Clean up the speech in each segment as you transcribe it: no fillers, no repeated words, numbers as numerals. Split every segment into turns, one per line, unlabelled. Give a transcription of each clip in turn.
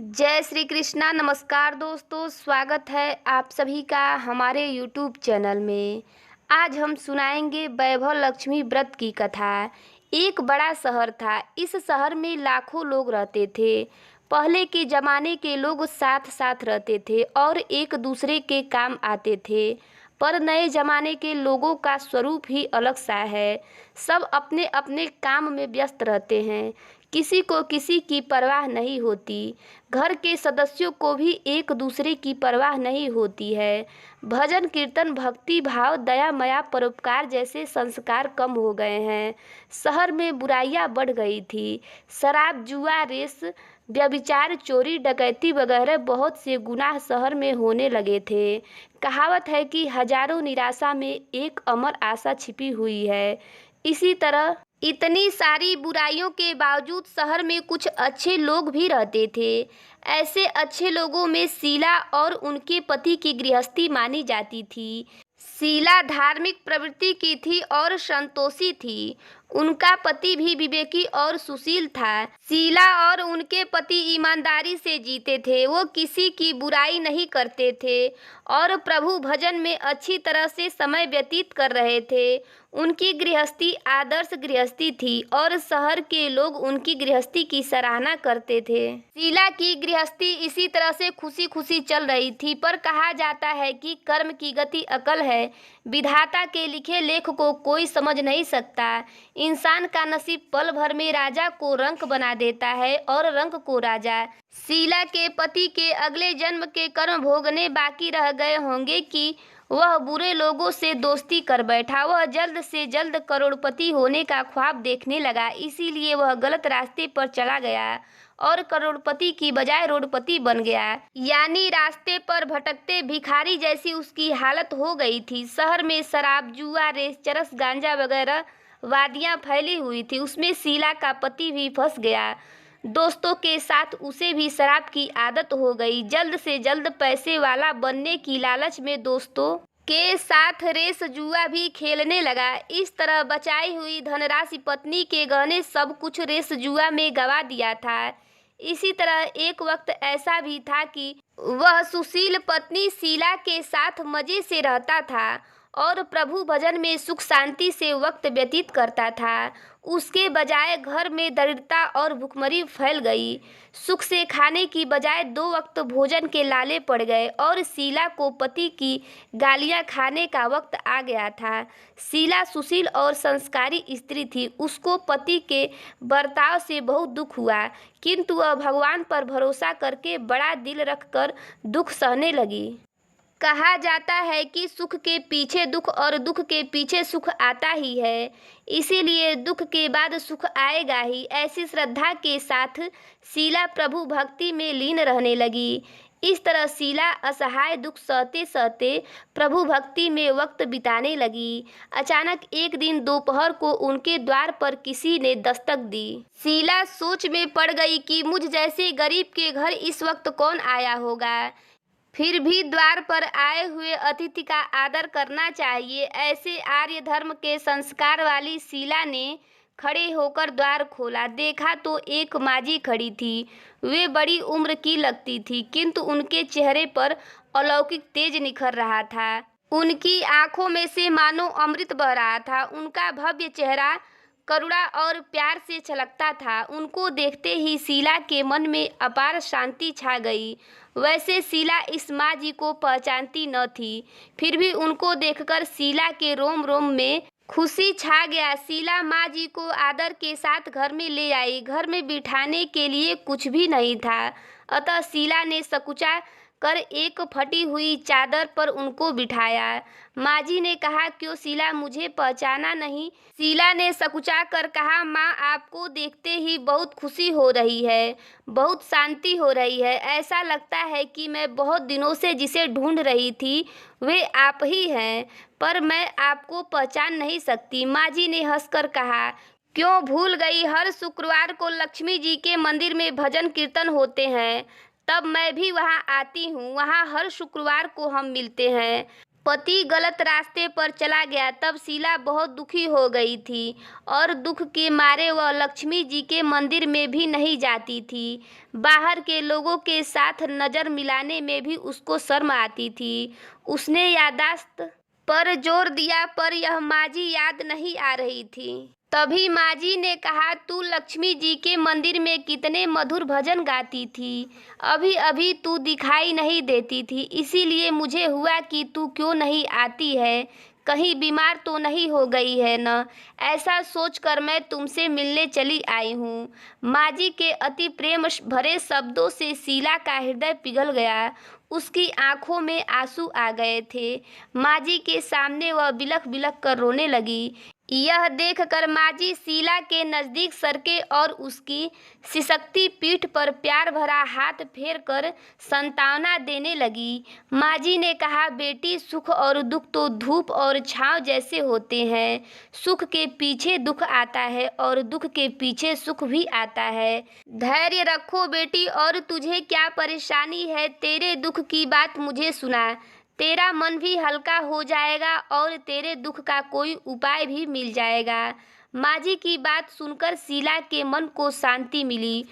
जय श्री कृष्णा। नमस्कार दोस्तों, स्वागत है आप सभी का हमारे YouTube चैनल में। आज हम सुनाएंगे वैभव लक्ष्मी व्रत की कथा। एक बड़ा शहर था। इस शहर में लाखों लोग रहते थे। पहले के ज़माने के लोग साथ साथ रहते थे और एक दूसरे के काम आते थे, पर नए ज़माने के लोगों का स्वरूप ही अलग सा है। सब अपने अपने काम में व्यस्त रहते हैं। किसी को किसी की परवाह नहीं होती। घर के सदस्यों को भी एक दूसरे की परवाह नहीं होती है। भजन कीर्तन, भक्ति भाव, दया माया, परोपकार जैसे संस्कार कम हो गए हैं। शहर में बुराइयां बढ़ गई थी। शराब, जुआ, रेस, व्यभिचार, चोरी, डकैती वगैरह बहुत से गुनाह शहर में होने लगे थे। कहावत है कि हजारों निराशा में एक अमर आशा छिपी हुई है। इसी तरह इतनी सारी बुराइयों के बावजूद शहर में कुछ अच्छे लोग भी रहते थे। ऐसे अच्छे लोगों में शीला और उनके पति की गृहस्थी मानी जाती थी। शीला धार्मिक प्रवृत्ति की थी और संतोषी थी। उनका पति भी विवेकी और सुशील था। शीला और उनके पति ईमानदारी से जीते थे। वो किसी की बुराई नहीं करते थे और प्रभु भजन में अच्छी तरह से समय व्यतीत कर रहे थे। उनकी गृहस्थी आदर्श गृहस्थी थी और शहर के लोग उनकी गृहस्थी की सराहना करते थे। शीला की गृहस्थी इसी तरह से खुशी खुशी चल रही थी, पर कहा जाता है कि कर्म की गति अकल है। विधाता के लिखे लेख को कोई समझ नहीं सकता। इंसान का नसीब पल भर में राजा को रंक बना देता है और रंक को राजा। शीला के पति के अगले जन्म के कर्म भोगने बाकी रह गए होंगे कि वह बुरे लोगों से दोस्ती कर बैठा। वह जल्द से जल्द करोड़पति होने का ख्वाब देखने लगा, इसीलिए वह गलत रास्ते पर चला गया और करोड़पति की बजाय रोडपति बन गया। यानी रास्ते पर भटकते भिखारी जैसी उसकी हालत हो गई थी। शहर में शराब, जुआ, रेस, चरस, गांजा वगैरह वादियां फैली हुई थी। उसमें शीला का पति भी फंस गया। दोस्तों के साथ उसे भी शराब की आदत हो गई। जल्द से जल्द पैसे वाला बनने की लालच में दोस्तों के साथ रेस जुआ भी खेलने लगा। इस तरह बचाई हुई धनराशि, पत्नी के गहने, सब कुछ रेस जुआ में गवा दिया था। इसी तरह एक वक्त ऐसा भी था कि वह सुशील पत्नी शीला के साथ मजे से रहता था और प्रभु भजन में सुख शांति से वक्त व्यतीत करता था। उसके बजाय घर में दरिद्रता और भुखमरी फैल गई। सुख से खाने की बजाय 2 वक्त भोजन के लाले पड़ गए और शीला को पति की गालियां खाने का वक्त आ गया था। शीला सुशील और संस्कारी स्त्री थी। उसको पति के बर्ताव से बहुत दुख हुआ, किंतु वह भगवान पर भरोसा करके बड़ा दिल रखकर दुख सहने लगी। कहा जाता है कि सुख के पीछे दुख और दुख के पीछे सुख आता ही है, इसीलिए दुख के बाद सुख आएगा ही। ऐसी श्रद्धा के साथ शीला प्रभु भक्ति में लीन रहने लगी। इस तरह शीला असहाय दुख सहते सहते प्रभु भक्ति में वक्त बिताने लगी। अचानक एक दिन दोपहर को उनके द्वार पर किसी ने दस्तक दी। शीला सोच में पड़ गई कि मुझ जैसे गरीब के घर इस वक्त कौन आया होगा। फिर भी द्वार पर आए हुए अतिथि का आदर करना चाहिए। ऐसे आर्य धर्म के संस्कार वाली शीला ने खड़े होकर द्वार खोला। देखा तो एक माजी खड़ी थी। वे बड़ी उम्र की लगती थी, किंतु उनके चेहरे पर अलौकिक तेज निखर रहा था। उनकी आंखों में से मानो अमृत बह रहा था। उनका भव्य चेहरा करुणा और प्यार से छलकता था। उनको देखते ही शीला के मन में अपार शांति छा गई। वैसे शीला इस माँ जी को पहचानती न थी, फिर भी उनको देखकर शीला के रोम रोम में खुशी छा गया। शीला माँ जी को आदर के साथ घर में ले आई। घर में बिठाने के लिए कुछ भी नहीं था, अतः शीला ने सकुचा कर एक फटी हुई चादर पर उनको बिठाया। माँ जी ने कहा, क्यों शीला, मुझे पहचाना नहीं? शीला ने सकुचा कर कहा, माँ, आपको देखते ही बहुत खुशी हो रही है, बहुत शांति हो रही है। ऐसा लगता है कि मैं बहुत दिनों से जिसे ढूंढ रही थी वे आप ही हैं, पर मैं आपको पहचान नहीं सकती। माँ जी ने हंसकर कहा, क्यों भूल गई? हर शुक्रवार को लक्ष्मी जी के मंदिर में भजन कीर्तन होते हैं, तब मैं भी वहाँ आती हूँ। वहाँ हर शुक्रवार को हम मिलते हैं। पति गलत रास्ते पर चला गया तब शीला बहुत दुखी हो गई थी और दुख के मारे वह लक्ष्मी जी के मंदिर में भी नहीं जाती थी। बाहर के लोगों के साथ नज़र मिलाने में भी उसको शर्म आती थी। उसने याददाश्त पर जोर दिया पर यह माजी याद नहीं आ रही थी। तभी माजी ने कहा, तू लक्ष्मी जी के मंदिर में कितने मधुर भजन गाती थी, अभी अभी तू दिखाई नहीं देती थी, इसीलिए मुझे हुआ कि तू क्यों नहीं आती है, कहीं बीमार तो नहीं हो गई है न। ऐसा सोचकर मैं तुमसे मिलने चली आई हूँ। माजी के अति प्रेम भरे शब्दों से शीला का हृदय पिघल गया। उसकी आंखों में आंसू आ गए थे। माजी के सामने वह बिलख बिलख कर रोने लगी। यह देखकर माजी शीला के नज़दीक सरके और उसकी सिसकती पीठ पर प्यार भरा हाथ फेर कर सांत्वना देने लगी। माजी ने कहा, बेटी, सुख और दुख तो धूप और छांव जैसे होते हैं। सुख के पीछे दुख आता है और दुख के पीछे सुख भी आता है। धैर्य रखो बेटी, और तुझे क्या परेशानी है, तेरे दुख की बात मुझे सुना। तेरा मन भी हल्का हो जाएगा और तेरे दुख का कोई उपाय भी मिल जाएगा। माजी की बात सुनकर शीला के मन को शांति मिली।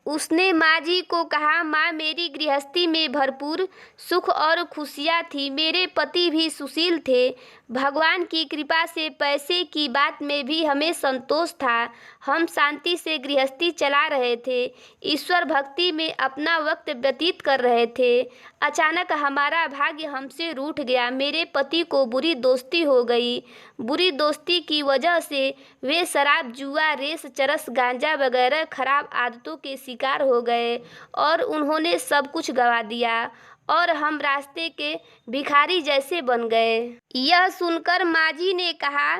उसने माजी को कहा, माँ, मेरी गृहस्थी में भरपूर सुख और खुशियाँ थी। मेरे पति भी सुशील थे। भगवान की कृपा से पैसे की बात में भी हमें संतोष था। हम शांति से गृहस्थी चला रहे थे, ईश्वर भक्ति में अपना वक्त व्यतीत कर रहे थे। अचानक हमारा भाग्य हमसे रूठ गया। मेरे पति को बुरी दोस्ती हो गई। बुरी दोस्ती की वजह से वे शराब, जुआ, रेस, चरस, गांजा वगैरह खराब आदतों के शिकार हो गए और उन्होंने सब कुछ गंवा दिया और हम रास्ते के भिखारी जैसे बन गए। यह सुनकर माजी ने कहा,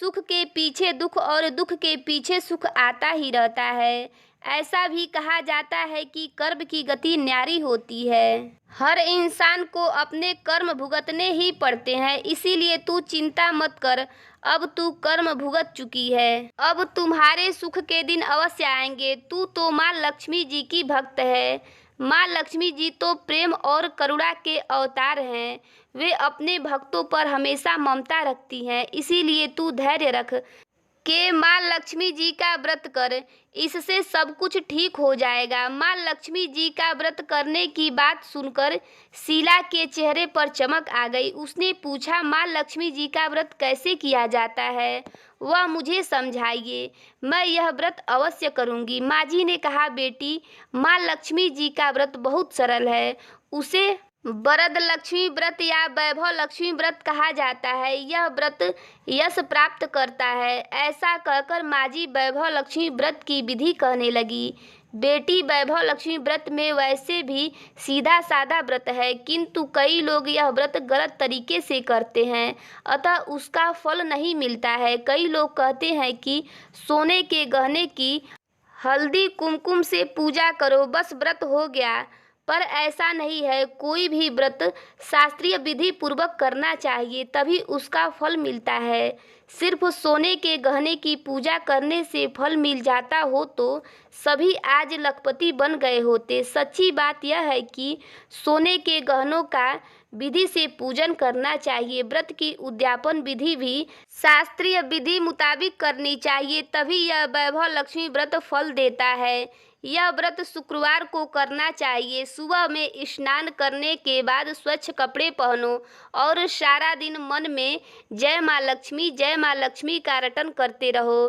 सुख के पीछे दुख और दुख के पीछे सुख आता ही रहता है। ऐसा भी कहा जाता है कि कर्म की गति न्यारी होती है। हर इंसान को अपने कर्म भुगतने ही पड़ते हैं, इसीलिए तू चिंता मत कर। अब तू कर्म भुगत चुकी है, अब तुम्हारे सुख के दिन अवश्य आएंगे। तू तो माँ लक्ष्मी जी की भक्त है। माँ लक्ष्मी जी तो प्रेम और करुणा के अवतार हैं। वे अपने भक्तों पर हमेशा ममता रखती हैं, इसीलिए तू धैर्य रख के माँ लक्ष्मी जी का व्रत कर, इससे सब कुछ ठीक हो जाएगा। माँ लक्ष्मी जी का व्रत करने की बात सुनकर शीला के चेहरे पर चमक आ गई। उसने पूछा, माँ लक्ष्मी जी का व्रत कैसे किया जाता है, वह मुझे समझाइए, मैं यह व्रत अवश्य करूँगी। माजी ने कहा, बेटी, माँ लक्ष्मी जी का व्रत बहुत सरल है। उसे वरद लक्ष्मी व्रत या वैभव लक्ष्मी व्रत कहा जाता है। यह व्रत यश प्राप्त करता है। ऐसा कहकर माजी वैभव लक्ष्मी व्रत की विधि कहने लगी। बेटी, वैभव लक्ष्मी व्रत में वैसे भी सीधा साधा व्रत है, किंतु कई लोग यह व्रत गलत तरीके से करते हैं, अतः उसका फल नहीं मिलता है। कई लोग कहते हैं कि सोने के गहने की हल्दी कुमकुम से पूजा करो, बस व्रत हो गया, पर ऐसा नहीं है। कोई भी व्रत शास्त्रीय विधि पूर्वक करना चाहिए, तभी उसका फल मिलता है। सिर्फ सोने के गहने की पूजा करने से फल मिल जाता हो तो सभी आज लखपति बन गए होते। सच्ची बात यह है कि सोने के गहनों का विधि से पूजन करना चाहिए। व्रत की उद्यापन विधि भी शास्त्रीय विधि मुताबिक करनी चाहिए, तभी यह वैभव लक्ष्मी व्रत फल देता है। यह व्रत शुक्रवार को करना चाहिए। सुबह में स्नान करने के बाद स्वच्छ कपड़े पहनो और सारा दिन मन में जय माँ लक्ष्मी का रटन करते रहो।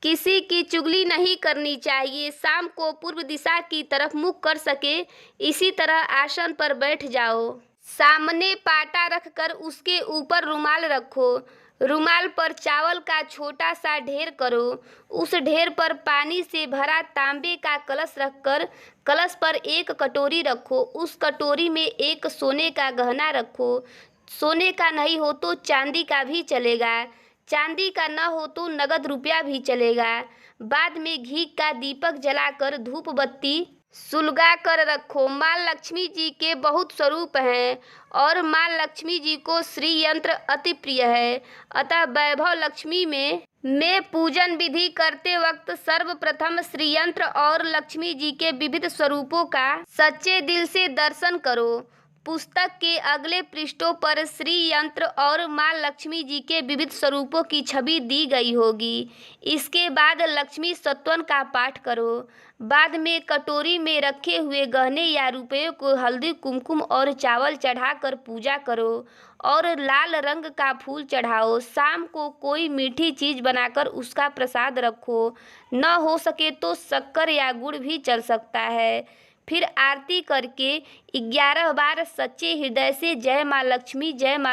किसी की चुगली नहीं करनी चाहिए। शाम को पूर्व दिशा की तरफ मुख कर सके इसी तरह आसन पर बैठ जाओ। सामने पाटा रखकर उसके ऊपर रुमाल रखो। रुमाल पर चावल का छोटा सा ढेर करो। उस ढेर पर पानी से भरा तांबे का कलश रखकर कलश पर एक कटोरी रखो। उस कटोरी में एक सोने का गहना रखो। सोने का नहीं हो तो चांदी का भी चलेगा। चांदी का न हो तो नगद रुपया भी चलेगा। बाद में घी का दीपक जलाकर धूप बत्ती सुलगा कर रखो। माँ लक्ष्मी जी के बहुत स्वरूप हैं और माँ लक्ष्मी जी को श्री यंत्र अति प्रिय है, अतः वैभव लक्ष्मी में पूजन विधि करते वक्त सर्वप्रथम श्री यंत्र और लक्ष्मी जी के विविध स्वरूपों का सच्चे दिल से दर्शन करो। पुस्तक के अगले पृष्ठों पर श्री यंत्र और माँ लक्ष्मी जी के विविध स्वरूपों की छवि दी गई होगी। इसके बाद लक्ष्मी सत्वन का पाठ करो। बाद में कटोरी में रखे हुए गहने या रुपयों को हल्दी, कुमकुम और चावल चढ़ाकर पूजा करो और लाल रंग का फूल चढ़ाओ। शाम को कोई मीठी चीज बनाकर उसका प्रसाद रखो। न हो सके तो शक्कर या गुड़ भी चल सकता है। फिर आरती करके 11 बार सच्चे हृदय से जय माँ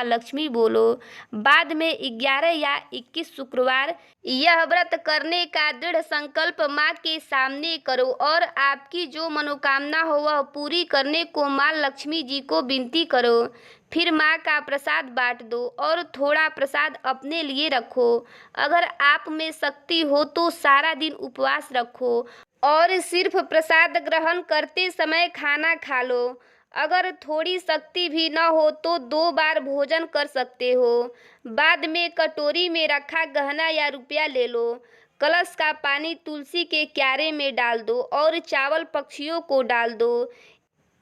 लक्ष्मी बोलो। बाद में 11 या 21 शुक्रवार यह व्रत करने का दृढ़ संकल्प माँ के सामने करो और आपकी जो मनोकामना हो वह पूरी करने को माँ लक्ष्मी जी को विनती करो। फिर माँ का प्रसाद बांट दो और थोड़ा प्रसाद अपने लिए रखो। अगर आप में शक्ति हो तो सारा दिन उपवास रखो और सिर्फ प्रसाद ग्रहण करते समय खाना खा लो। अगर थोड़ी शक्ति भी न हो तो 2 बार भोजन कर सकते हो। बाद में कटोरी में रखा गहना या रुपया ले लो। कलश का पानी तुलसी के क्यारे में डाल दो और चावल पक्षियों को डाल दो।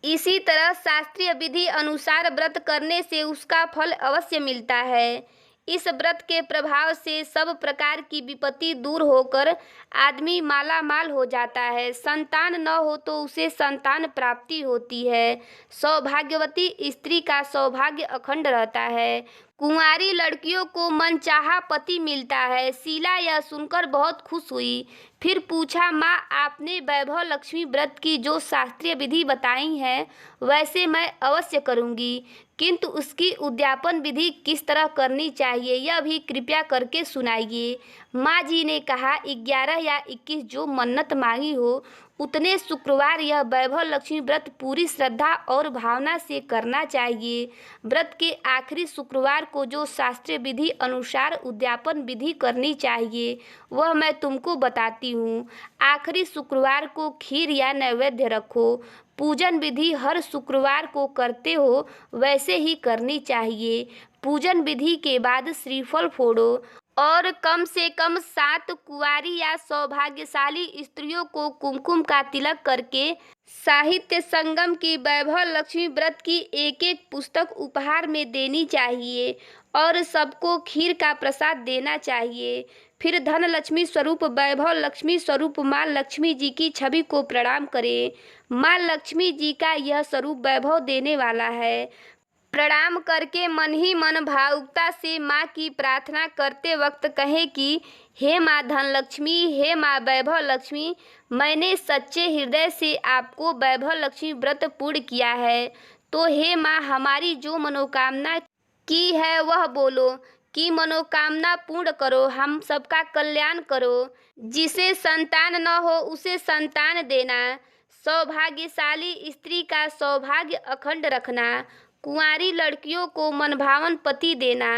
इसी तरह शास्त्रीय विधि अनुसार व्रत करने से उसका फल अवश्य मिलता है। इस व्रत के प्रभाव से सब प्रकार की विपत्ति दूर होकर आदमी माला माल हो जाता है। संतान न हो तो उसे संतान प्राप्ति होती है। सौभाग्यवती स्त्री का सौभाग्य अखंड रहता है। कुंवारी लड़कियों को मनचाहा पति मिलता है। शीला यह सुनकर बहुत खुश हुई। फिर पूछा, माँ आपने वैभव लक्ष्मी व्रत की जो शास्त्रीय विधि बताई है वैसे मैं अवश्य करूँगी, किंतु उसकी उद्यापन विधि किस तरह करनी चाहिए यह भी कृपया करके सुनाइए। माँ जी ने कहा, 11 या 21 जो मन्नत मांगी हो उतने शुक्रवार यह वैभव लक्ष्मी व्रत पूरी श्रद्धा और भावना से करना चाहिए। व्रत के आखिरी शुक्रवार को जो शास्त्रीय विधि अनुसार उद्यापन विधि करनी चाहिए वह मैं तुमको बताती हूँ। आखिरी शुक्रवार को खीर या नैवेद्य रखो। पूजन विधि हर शुक्रवार को करते हो वैसे ही करनी चाहिए। पूजन विधि के बाद श्रीफल फोड़ो और कम से कम 7 कुंवारी या सौभाग्यशाली स्त्रियों को कुमकुम का तिलक करके साहित्य संगम की वैभव लक्ष्मी व्रत की एक पुस्तक उपहार में देनी चाहिए और सबको खीर का प्रसाद देना चाहिए। फिर धन लक्ष्मी स्वरूप वैभव लक्ष्मी स्वरूप माँ लक्ष्मी जी की छवि को प्रणाम करें। माँ लक्ष्मी जी का यह स्वरूप वैभव देने वाला है। प्रणाम करके मन ही मन भावुकता से माँ की प्रार्थना करते वक्त कहें कि हे माँ धनलक्ष्मी, हे माँ वैभव लक्ष्मी, मैंने सच्चे हृदय से आपको वैभव लक्ष्मी व्रत पूर्ण किया है, तो हे माँ हमारी जो मनोकामना की है वह बोलो कि मनोकामना पूर्ण करो, हम सबका कल्याण करो। जिसे संतान न हो उसे संतान देना, सौभाग्यशाली स्त्री का सौभाग्य अखंड रखना, कुंवारी लड़कियों को मनभावन पति देना।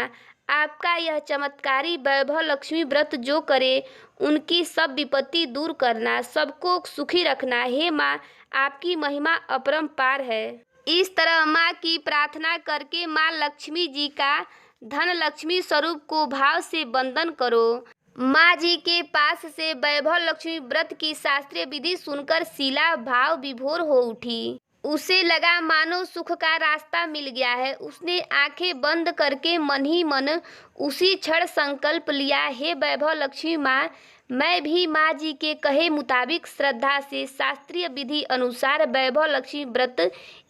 आपका यह चमत्कारी वैभव लक्ष्मी व्रत जो करे उनकी सब विपत्ति दूर करना, सबको सुखी रखना। हे माँ आपकी महिमा अपरंपार है। इस तरह माँ की प्रार्थना करके माँ लक्ष्मी जी का धन लक्ष्मी स्वरूप को भाव से वंदन करो। माँ जी के पास से वैभव लक्ष्मी व्रत की शास्त्रीय विधि सुनकर शीला भाव विभोर हो उठी। उसे लगा मानो सुख का रास्ता मिल गया है। उसने आंखें बंद करके मन ही मन उसी क्षण संकल्प लिया, हे वैभव लक्ष्मी माँ, मैं भी माँ जी के कहे मुताबिक श्रद्धा से शास्त्रीय विधि अनुसार वैभव लक्ष्मी व्रत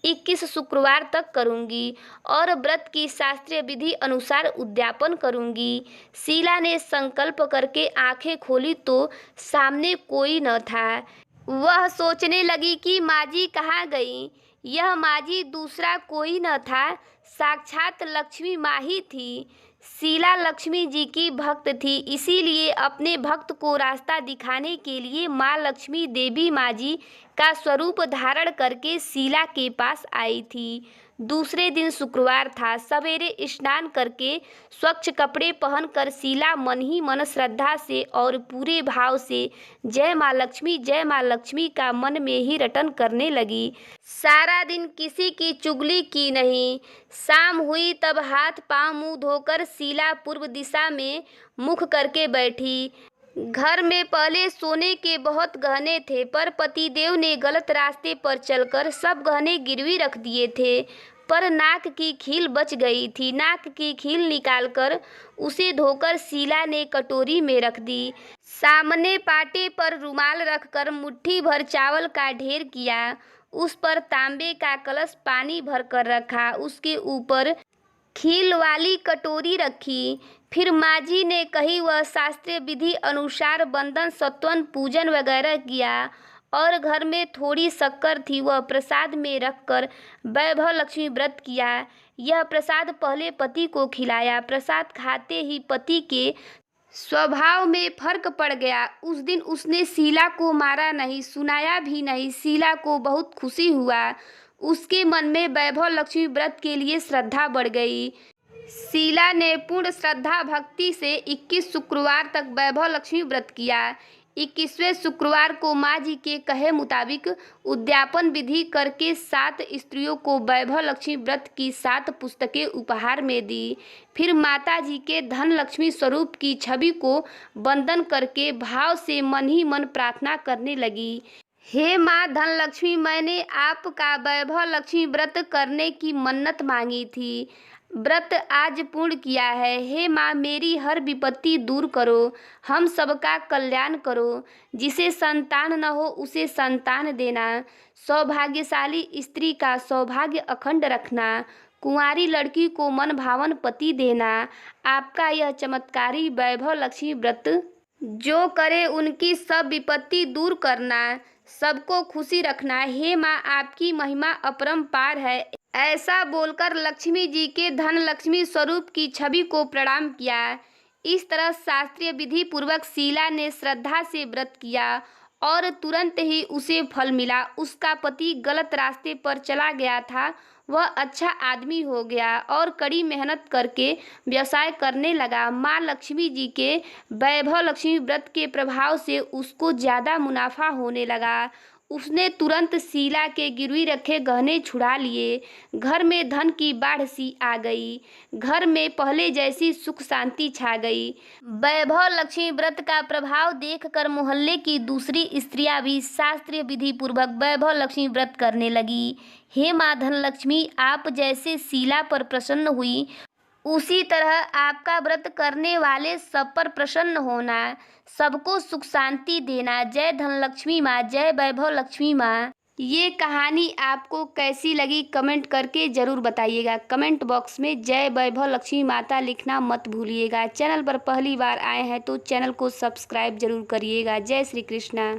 21 शुक्रवार तक करूंगी और व्रत की शास्त्रीय विधि अनुसार उद्यापन करूंगी। शीला ने संकल्प करके आंखें खोली तो सामने कोई न था। वह सोचने लगी कि माँ जी कहाँ गई। यह माँ जी दूसरा कोई न था, साक्षात लक्ष्मी माँ ही थी। शीला लक्ष्मी जी की भक्त थी, इसीलिए अपने भक्त को रास्ता दिखाने के लिए माँ लक्ष्मी देवी माँ जी का स्वरूप धारण करके शीला के पास आई थी। दूसरे दिन शुक्रवार था। सवेरे स्नान करके स्वच्छ कपड़े पहनकर शीला मन ही मन श्रद्धा से और पूरे भाव से जय माँ लक्ष्मी का मन में ही रटन करने लगी। सारा दिन किसी की चुगली की नहीं। शाम हुई तब हाथ पांव मुंह धोकर शीला पूर्व दिशा में मुख करके बैठी। घर में पहले सोने के बहुत गहने थे, पर पतिदेव ने गलत रास्ते पर चलकर सब गहने गिरवी रख दिए थे। पर नाक की खील बच गई थी। नाक की खील निकालकर उसे धोकर शीला ने कटोरी में रख दी। सामने पाटे पर रुमाल रखकर मुट्ठी भर चावल का ढेर किया। उस पर तांबे का कलश पानी भर कर रखा। उसके ऊपर खील वाली कटोरी रखी। फिर माँझी ने कही वह शास्त्रीय विधि अनुसार बंदन सत्वन पूजन वगैरह किया और घर में थोड़ी शक्कर थी, वह प्रसाद में रखकर वैभव लक्ष्मी व्रत किया। यह प्रसाद पहले पति को खिलाया। प्रसाद खाते ही पति के स्वभाव में फर्क पड़ गया। उस दिन उसने शीला को मारा नहीं, सुनाया भी नहीं। शीला को बहुत खुशी हुआ। उसके मन में वैभव लक्ष्मी व्रत के लिए श्रद्धा बढ़ गई। शीला ने पूर्ण श्रद्धा भक्ति से 21 शुक्रवार तक वैभव लक्ष्मी व्रत किया। 21वें शुक्रवार को माँ जी के कहे मुताबिक उद्यापन विधि करके 7 स्त्रियों को वैभव लक्ष्मी व्रत की 7 पुस्तकें उपहार में दी। फिर माता जी के धन लक्ष्मी स्वरूप की छवि को वंदन करके भाव से मन ही मन प्रार्थना करने लगी। हे माँ धनलक्ष्मी, मैंने आपका वैभव लक्ष्मी व्रत करने की मन्नत मांगी थी। व्रत आज पूर्ण किया है। हे माँ, मेरी हर विपत्ति दूर करो, हम सबका कल्याण करो। जिसे संतान न हो उसे संतान देना, सौभाग्यशाली स्त्री का सौभाग्य अखंड रखना, कुंवारी लड़की को मन भावन पति देना। आपका यह चमत्कारी वैभव लक्ष्मी व्रत जो करे उनकी सब विपत्ति दूर करना, सबको खुशी रखना। हे माँ, आपकी महिमा अपरंपार है। ऐसा बोलकर लक्ष्मी जी के धन लक्ष्मी स्वरूप की छवि को प्रणाम किया। इस तरह शास्त्रीय विधि पूर्वक शीला ने श्रद्धा से व्रत किया और तुरंत ही उसे फल मिला। उसका पति गलत रास्ते पर चला गया था, वह अच्छा आदमी हो गया और कड़ी मेहनत करके व्यवसाय करने लगा। माँ लक्ष्मी जी के वैभव लक्ष्मी व्रत के प्रभाव से उसको ज़्यादा मुनाफा होने लगा। उसने तुरंत शीला के गिरवी रखे गहने छुड़ा लिए। घर में धन की बाढ़ सी आ गई। घर में पहले जैसी सुख शांति छा गई। वैभव लक्ष्मी व्रत का प्रभाव देखकर मोहल्ले की दूसरी स्त्रियां भी शास्त्रीय विधि पूर्वक वैभव लक्ष्मी व्रत करने लगी। हे माँ धनलक्ष्मी, आप जैसे शीला पर प्रसन्न हुई उसी तरह आपका व्रत करने वाले सब पर प्रसन्न होना, सबको सुख शांति देना। जय धनलक्ष्मी माँ, जय वैभव लक्ष्मी माँ। ये कहानी आपको कैसी लगी कमेंट करके ज़रूर बताइएगा। कमेंट बॉक्स में जय वैभव लक्ष्मी माता लिखना मत भूलिएगा। चैनल पर पहली बार आए हैं तो चैनल को सब्सक्राइब जरूर करिएगा। जय श्री कृष्णा।